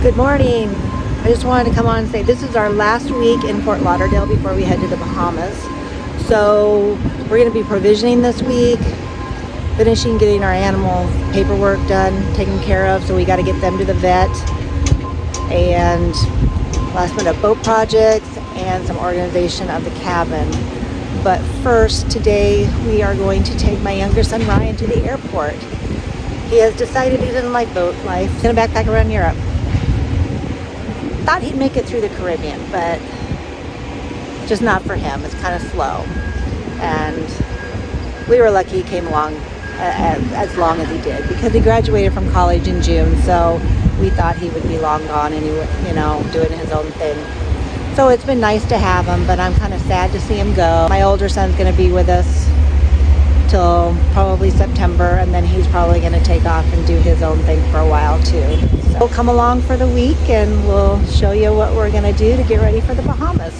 Good morning. I just wanted to come on and say this is our last week in Fort Lauderdale before we head to the Bahamas. So we're going to be provisioning this week, finishing getting our animal paperwork done, taken care of. So we got to get them to the vet, and last minute boat projects and some organization of the cabin. But first, today we are going to take my younger son Ryan to the airport. He has decided he doesn't like boat life. He's going to backpack around Europe. Thought he'd make it through the Caribbean, but just not for him. It's kind of slow. And we were lucky he came along as long as he did, because he graduated from college in June, so we thought he would be long gone and he would, doing his own thing. So it's been nice to have him, but I'm kind of sad to see him go. My older son's going to be with us till probably September, and then he's probably going to take off and do his own thing for a while too. So we'll come along for the week and we'll show you what we're going to do to get ready for the Bahamas.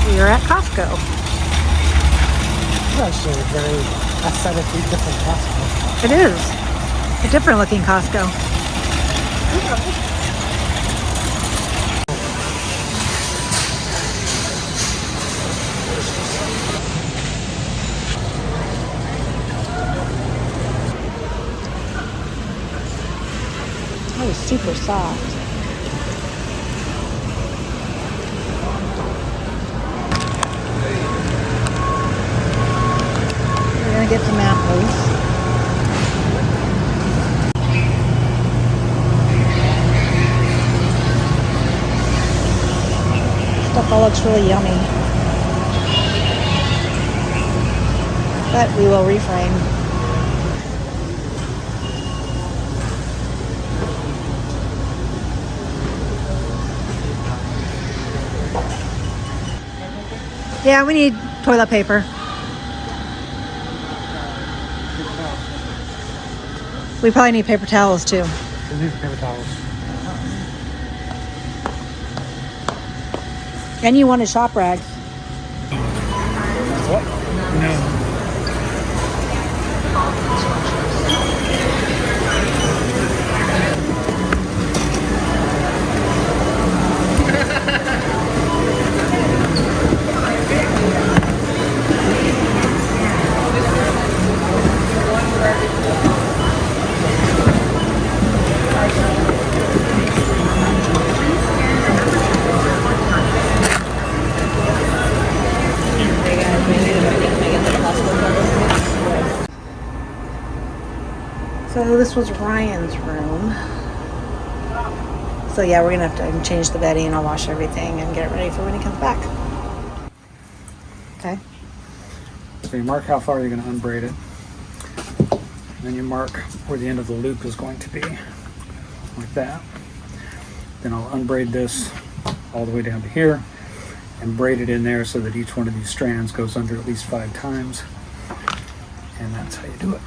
We're at Costco. It's actually a very aesthetically different Costco. It is a different looking Costco. That was super soft. Get some apples. Stuff all looks really yummy, but we will refrain. Yeah, we need toilet paper. We probably need paper towels too. We need paper towels. And you wanted shop rags. What? No. So this was Ryan's room. So yeah, we're gonna have to change the bedding. I'll wash everything and get it ready for when he comes back. Okay. So you mark how far you're going to unbraid it. And then you mark where the end of the loop is going to be, like that. Then I'll unbraid this all the way down to here and braid it in there so that each one of these strands goes under at least 5 times. And that's how you do it.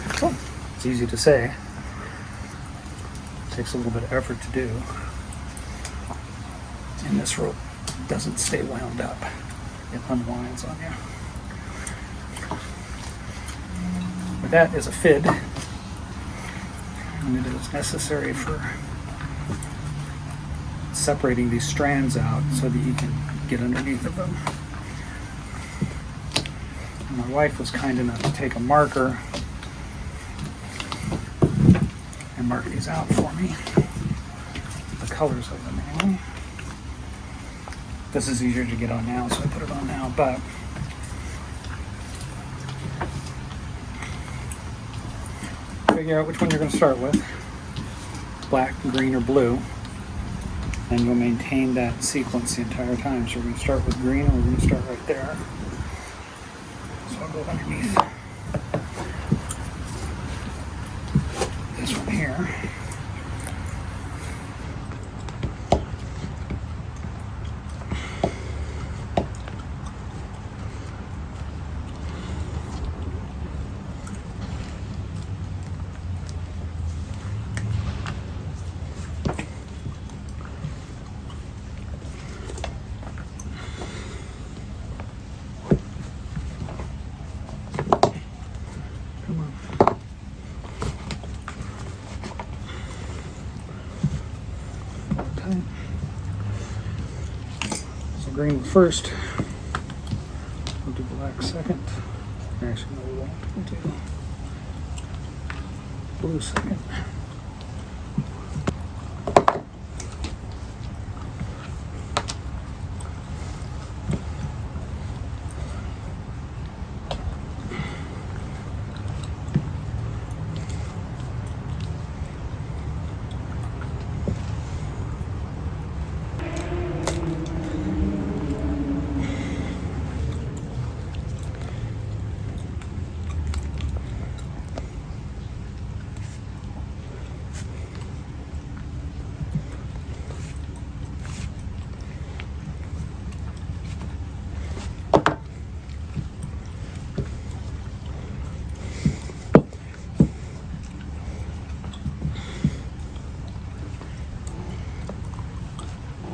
Cool. It's easy to say. It takes a little bit of effort to do. And this rope doesn't stay wound up. It unwinds on you. But that is a fid. And it is necessary for separating these strands out so that you can get underneath of them. And my wife was kind enough to take a marker and mark these out for me. The colors of them anyway. This is easier to get on now, so I put it on now, but figure out which one you're going to start with, black, green, or blue, and you'll maintain that sequence the entire time. So we're going to start with green, and we're going to start right there. So I'll go underneath this one here. So green first, we'll do black second. Actually, no, we won't. We'll do blue second.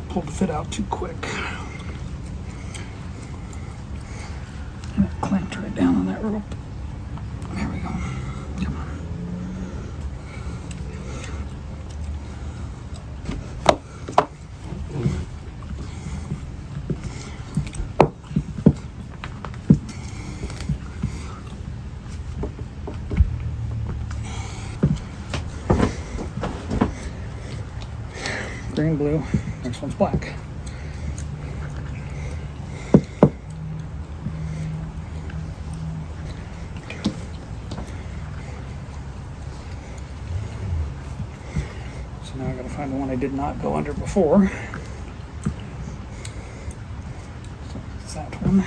Pulled the fit out too quick. And it clamped right down on that rope. There we go. Come on. Green, blue. Next one's black. So now I gotta find the one I did not go under before. So it's that one.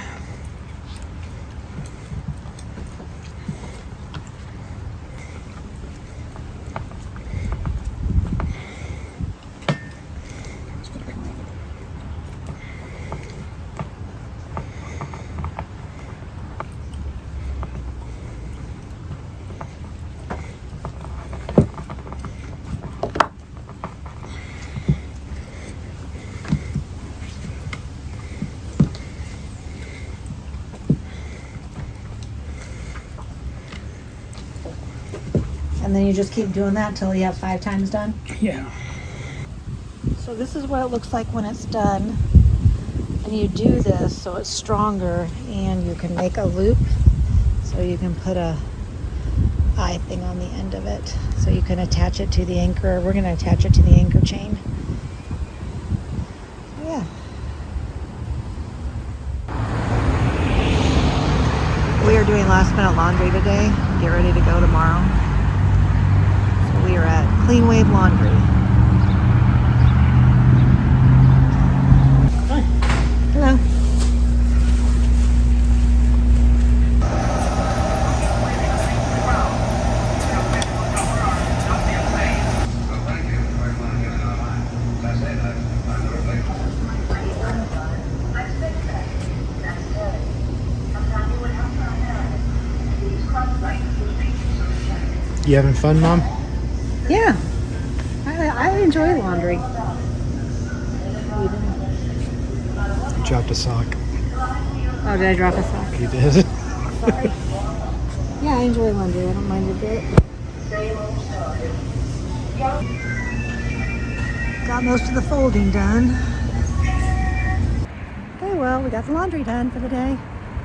And then you just keep doing that until you have 5 times done? Yeah. So this is what it looks like when it's done. And you do this so it's stronger, and you can make a loop. So you can put a eye thing on the end of it. So you can attach it to the anchor. We're going to attach it to the anchor chain. Yeah. We are doing last minute laundry today. Get ready to go tomorrow. So we are at Clean Wave Laundry. Hi. Hello. You having fun, Mom? Yeah. I enjoy laundry. You dropped a sock. Oh, did I drop a sock? You did. Sorry. Yeah, I enjoy laundry. I don't mind a bit. Got most of the folding done. Okay, well, we got the laundry done for the day.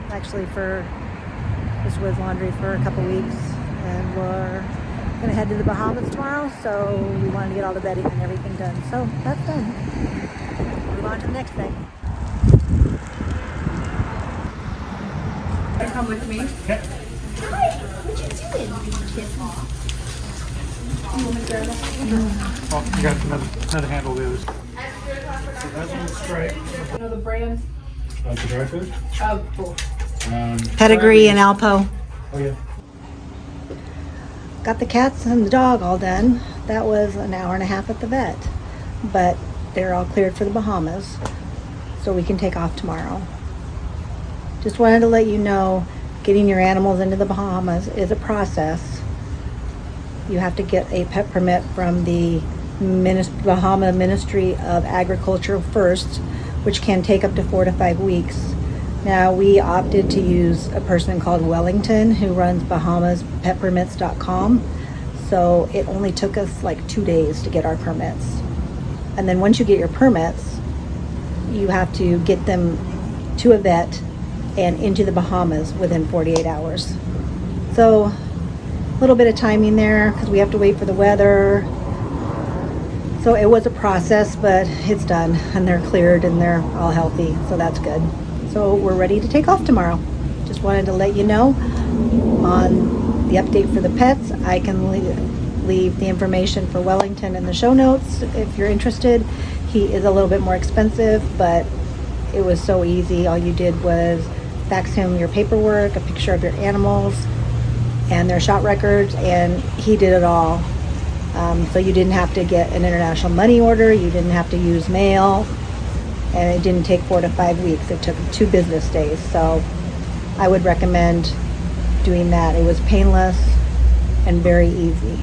Actually, this was laundry for a couple weeks, and we're gonna head to the Bahamas tomorrow, so we wanted to get all the bedding and everything done. So that's done. Move on to the next thing. Come with me. Okay. Hi, what you doing? Kiss me. Oh, you got another handle of those. So that's on the stripe. You know the brand That's the dry food? of both. Pedigree and Alpo. Oh yeah. Got the cats and the dog all done. That was an hour and a half at the vet. But they're all cleared for the Bahamas, so we can take off tomorrow. Just wanted to let you know, getting your animals into the Bahamas is a process. You have to get a pet permit from the Bahama Ministry of Agriculture first, which can take up to 4 to 5 weeks. Now, we opted to use a person called Wellington who runs Bahamaspetpermits.com. So it only took us like 2 days to get our permits. And then once you get your permits, you have to get them to a vet and into the Bahamas within 48 hours. So a little bit of timing there because we have to wait for the weather. So it was a process, but it's done and they're cleared and they're all healthy. So that's good. So we're ready to take off tomorrow. Just wanted to let you know on the update for the pets. I can leave the information for Wellington in the show notes if you're interested. He is a little bit more expensive, but it was so easy. All you did was fax him your paperwork, a picture of your animals, and their shot records, and he did it all. So you didn't have to get an international money order, you didn't have to use mail, and it didn't take 4 to 5 weeks. It took 2 business days. So I would recommend doing that. It was painless and very easy.